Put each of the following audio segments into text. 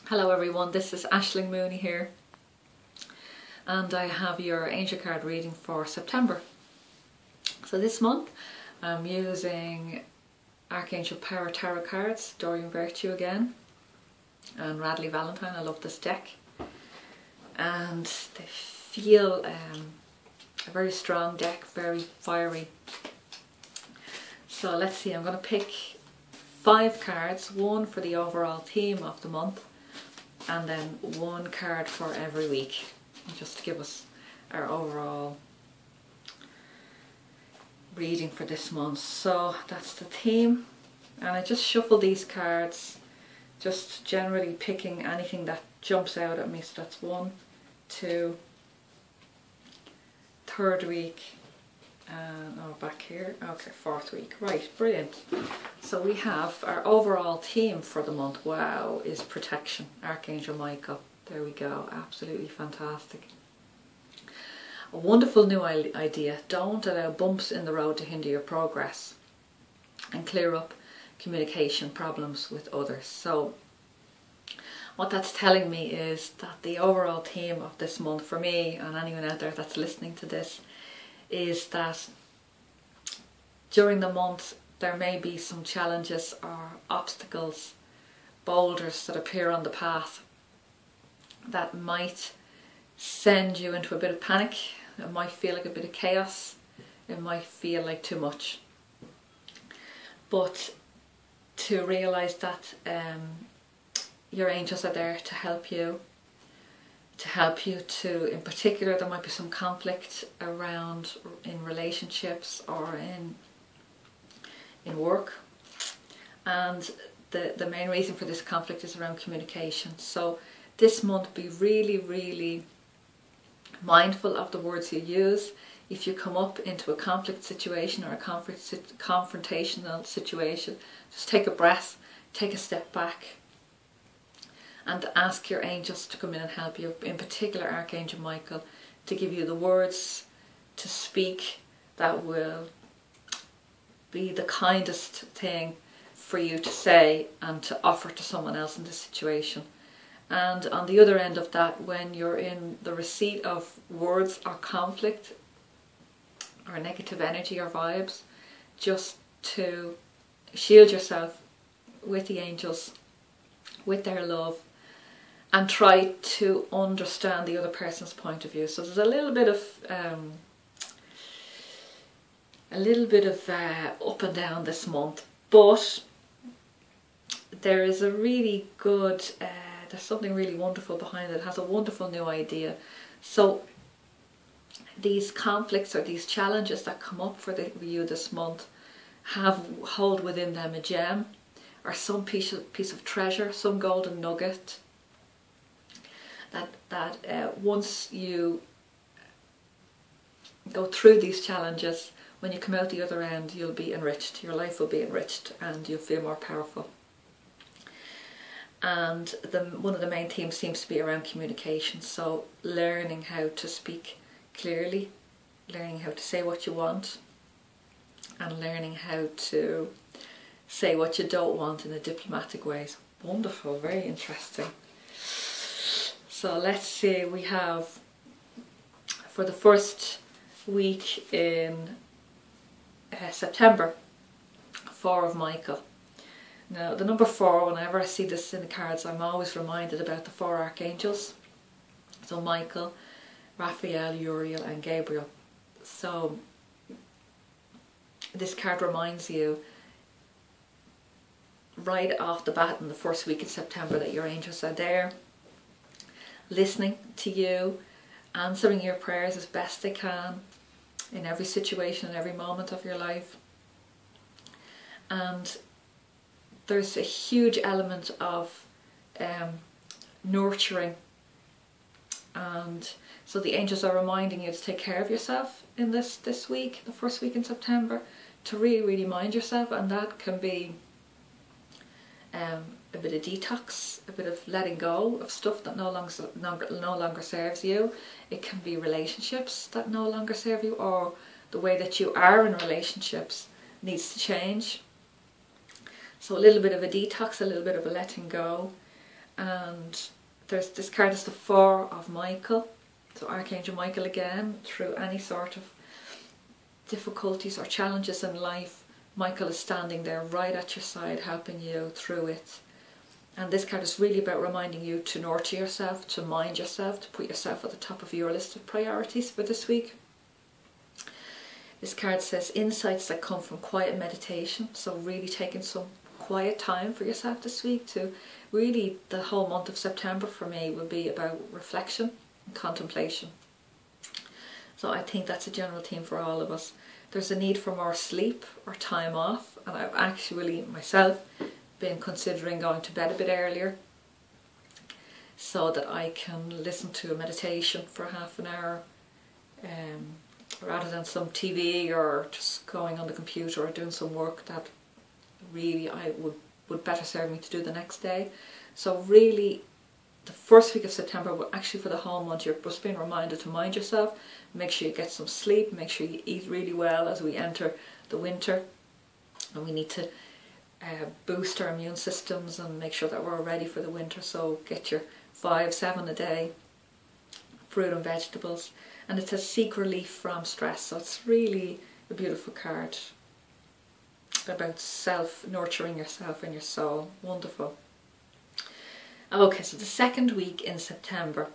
Hello everyone, this is Aisling Mooney here, and I have your angel card reading for September. So this month I'm using Archangel Power Tarot cards, Doreen Virtue again, and Radleigh Valentine. I love this deck, and they feel a very strong deck, very fiery. So let's see, I'm going to pick 5 cards, one for the overall theme of the month, and then 1 card for every week, just to give us our overall reading for this month. So that's the theme, and I just shuffle these cards, just generally picking anything that jumps out at me. So that's 1, 2, 3rd week, and back here, okay, 4th week. Right, brilliant. So we have our overall theme for the month, wow, is protection, Archangel Michael. There we go, absolutely fantastic. A wonderful new idea. Don't allow bumps in the road to hinder your progress, and clear up communication problems with others. So what that's telling me is that the overall theme of this month for me, and anyone out there that's listening to this, is that during the month there may be some challenges or obstacles, boulders that appear on the path that might send you into a bit of panic. It might feel like a bit of chaos, it might feel like too much, but to realise that your angels are there to help you, in particular there might be some conflict around in relationships or in work, and the main reason for this conflict is around communication. So this month be really mindful of the words you use. If you come up into a conflict situation or a confrontational situation, just take a breath, take a step back, and ask your angels to come in and help you, in particular Archangel Michael, to give you the words to speak that will be the kindest thing for you to say and to offer to someone else in this situation. And on the other end of that, when you're in the receipt of words or conflict or negative energy or vibes, just to shield yourself with the angels, with their love, and try to understand the other person's point of view. So there's a little bit of up and down this month, but there is a really good, there's something really wonderful behind it. It has a wonderful new idea. So these conflicts or these challenges that come up for you this month hold within them a gem, or some piece of treasure, some golden nugget that once you go through these challenges, when you come out the other end, you'll be enriched, your life will be enriched, and you'll feel more powerful. And one of the main themes seems to be around communication, so learning how to speak clearly, learning how to say what you want, and learning how to say what you don't want in a diplomatic way. Wonderful, very interesting. So let's see, we have for the first week in September, 4 of Michael. Now the number 4, whenever I see this in the cards, I'm always reminded about the 4 archangels. So Michael, Raphael, Uriel and Gabriel. So this card reminds you right off the bat in the first week in September that your angels are there, listening to you, answering your prayers as best they can in every situation, in every moment of your life. And there's a huge element of nurturing, and so the angels are reminding you to take care of yourself in this week, the first week in September, to really mind yourself, and that can be a bit of detox, a bit of letting go of stuff that no longer serves you. It can be relationships that no longer serve you, or the way that you are in relationships needs to change. So a little bit of a detox, a little bit of a letting go, and this card is the Four of Michael. So Archangel Michael again, through any sort of difficulties or challenges in life, Michael is standing there right at your side, helping you through it. And this card is really about reminding you to nurture yourself, to mind yourself, to put yourself at the top of your list of priorities for this week. This card says insights that come from quiet meditation, so really taking some quiet time for yourself this week. To really, the whole month of September for me will be about reflection and contemplation. So I think that's a general theme for all of us. There's a need for more sleep or time off, and I've actually myself been considering going to bed a bit earlier so that I can listen to a meditation for half an hour rather than some TV or just going on the computer or doing some work that really would better serve me to do the next day. So really, the first week of September, well, actually for the whole month, you're just being reminded to mind yourself, make sure you get some sleep, make sure you eat really well as we enter the winter, and we need to boost our immune systems and make sure that we're ready for the winter. So get your 5-7 a day, fruit and vegetables, and it says seek relief from stress. So it's really a beautiful card about self-nurturing yourself and your soul. Wonderful. Okay, so the second week in September,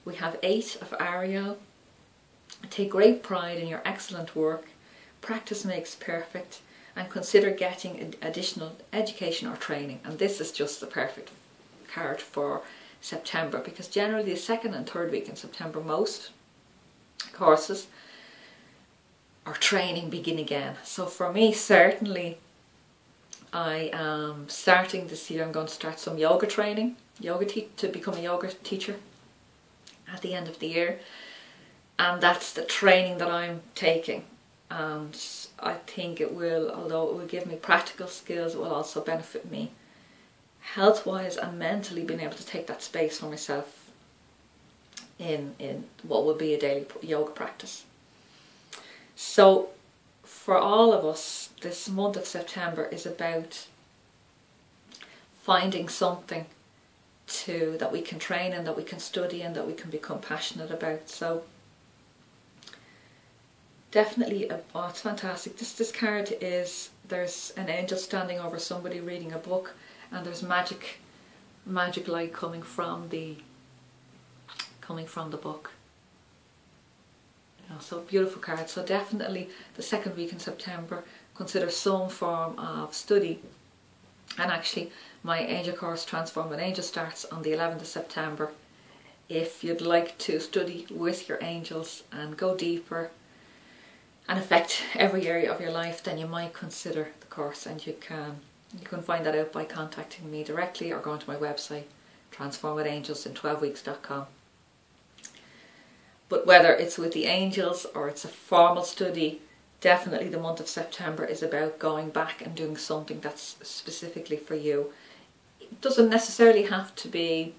we have 8 of Ariel. Take great pride in your excellent work. Practice makes perfect, and consider getting additional education or training. And this is just the perfect card for September, because generally the second and third week in September, most courses or training begin again. So for me, certainly, I am starting this year, I'm going to start some yoga training, to become a yoga teacher at the end of the year. And that's the training that I'm taking. And I think it will, although it will give me practical skills, it will also benefit me health-wise and mentally, being able to take that space for myself in what will be a daily yoga practice. So for all of us, this month of September is about finding something that we can train in, that we can study in, that we can become passionate about. So definitely, oh, it's fantastic. This card is, there's an angel standing over somebody reading a book, and there's magic light coming from the book. So beautiful card. So definitely the second week in September, consider some form of study. And actually my angel course, Transform with Angels, starts on the 11th of September. If you'd like to study with your angels and go deeper and affect every area of your life, then you might consider the course, and you can find that out by contacting me directly or going to my website, transformwithangels12weeks.com. But whether it's with the angels or it's a formal study, definitely the month of September is about going back and doing something that's specifically for you. It doesn't necessarily have to be,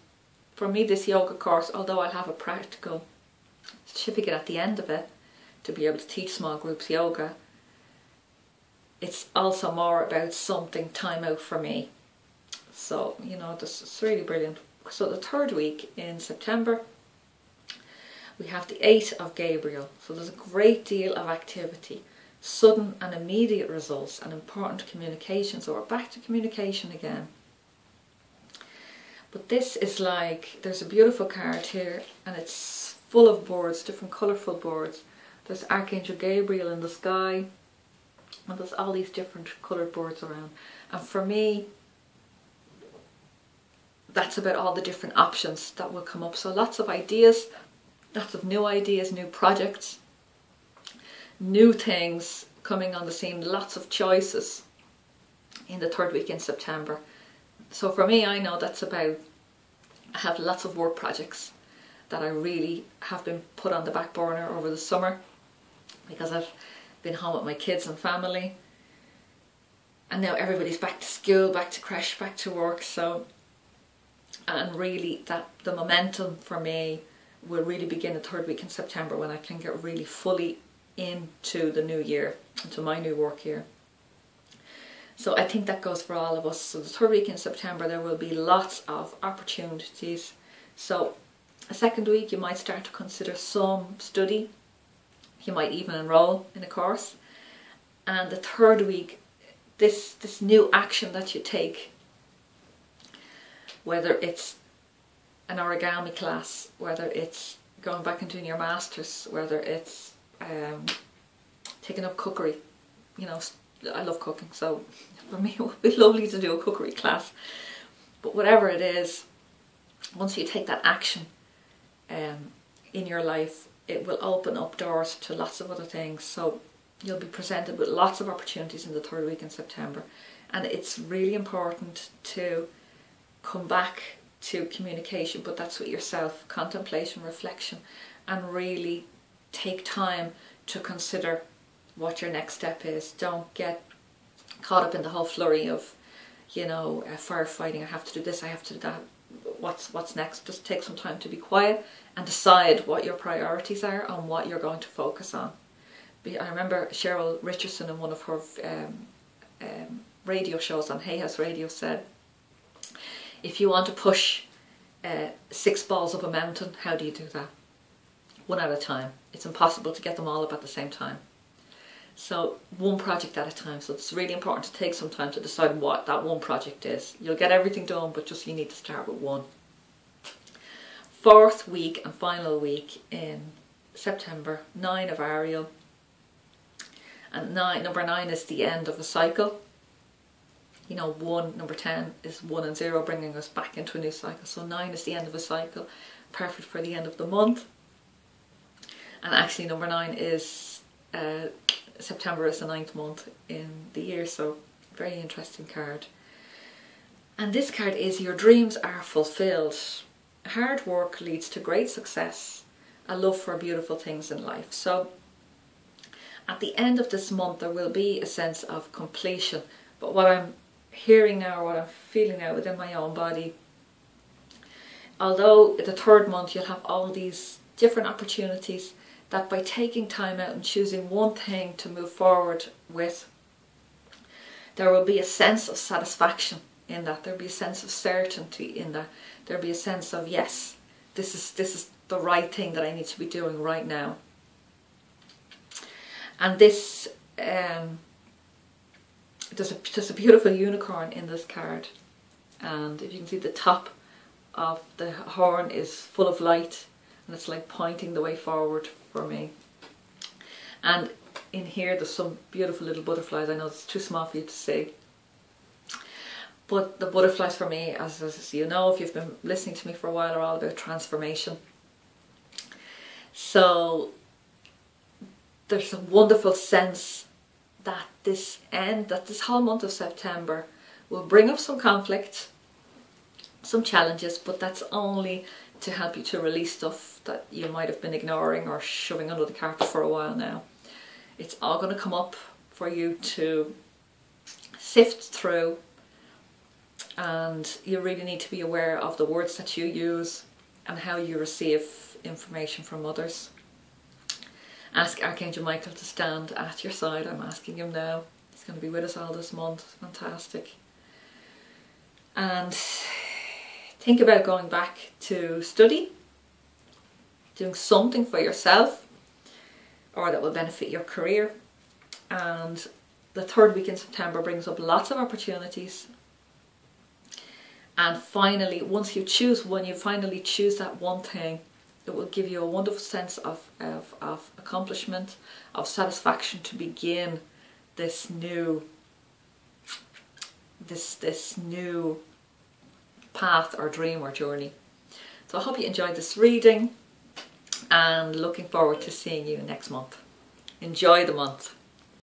for me, this yoga course, although I'll have a practical certificate at the end of it to be able to teach small groups yoga, it's also more about something time out for me. So, you know, this is really brilliant. So the third week in September, we have the 8 of Gabriel. So there's a great deal of activity, sudden and immediate results, and important communication. So we're back to communication again. But this is like, there's a beautiful card here, and it's full of boards, different colourful boards. There's Archangel Gabriel in the sky, and there's all these different coloured boards around. And for me, that's about all the different options that will come up. So lots of ideas, lots of new ideas, new projects, new things coming on the scene, lots of choices in the third week in September. So for me, I know that's about, I have lots of work projects that I really have been put on the back burner over the summer because I've been home with my kids and family, and now everybody's back to school, back to creche, back to work. So, and really that the momentum for me will really begin the third week in September, when I can get really fully into the new year, into my new work year. So I think that goes for all of us. So the third week in September there will be lots of opportunities. So a second week you might start to consider some study. You might even enroll in a course. And the third week, this new action that you take, whether it's an origami class, whether it's going back and doing your masters, whether it's taking up cookery. You know, I love cooking, so for me it would be lovely to do a cookery class. But whatever it is, once you take that action in your life, it will open up doors to lots of other things. So you'll be presented with lots of opportunities in the third week in September. And it's really important to come back to communication, but that's with yourself, contemplation, reflection, and really take time to consider what your next step is. Don't get caught up in the whole flurry of, you know, firefighting. I have to do this, I have to do that. What's next? Just take some time to be quiet and decide what your priorities are and what you're going to focus on. I remember Cheryl Richardson in one of her radio shows on Hay House Radio said, if you want to push 6 balls up a mountain, how do you do that? One at a time. It's impossible to get them all up at the same time. So one project at a time. So it's really important to take some time to decide what that one project is. You'll get everything done, but just you need to start with one. Fourth week and final week in September, 9 of Ariel. And number 9 is the end of a cycle. You know, number 10 is 1 and 0, bringing us back into a new cycle. So 9 is the end of a cycle, perfect for the end of the month. And actually number 9 is, September is the 9th month in the year, so very interesting card. And this card is your dreams are fulfilled. Hard work leads to great success, a love for beautiful things in life. So at the end of this month there will be a sense of completion, but what I'm hearing now, what I'm feeling now within my own body, although the third month you'll have all these different opportunities, that by taking time out and choosing one thing to move forward with, there will be a sense of satisfaction in that. There'll be a sense of certainty in that. There'll be a sense of, yes, this is the right thing that I need to be doing right now. And this, there's a beautiful unicorn in this card, and if you can see, the top of the horn is full of light, and it's like pointing the way forward for me. And in here there's some beautiful little butterflies. I know it's too small for you to see, but the butterflies for me, as you know, if you've been listening to me for a while, are all about transformation. So there's a wonderful sense that this whole month of September will bring up some conflict, some challenges, but that's only to help you to release stuff that you might have been ignoring or shoving under the carpet for a while now. It's all going to come up for you to sift through, and you really need to be aware of the words that you use and how you receive information from others. Ask Archangel Michael to stand at your side. I'm asking him now. He's going to be with us all this month. Fantastic. And think about going back to study, doing something for yourself, or that will benefit your career. And the third week in September brings up lots of opportunities. And finally, once you choose one, you finally choose that one thing, it will give you a wonderful sense of accomplishment, of satisfaction to begin this new path or dream or journey. So I hope you enjoyed this reading, and looking forward to seeing you next month. Enjoy the month.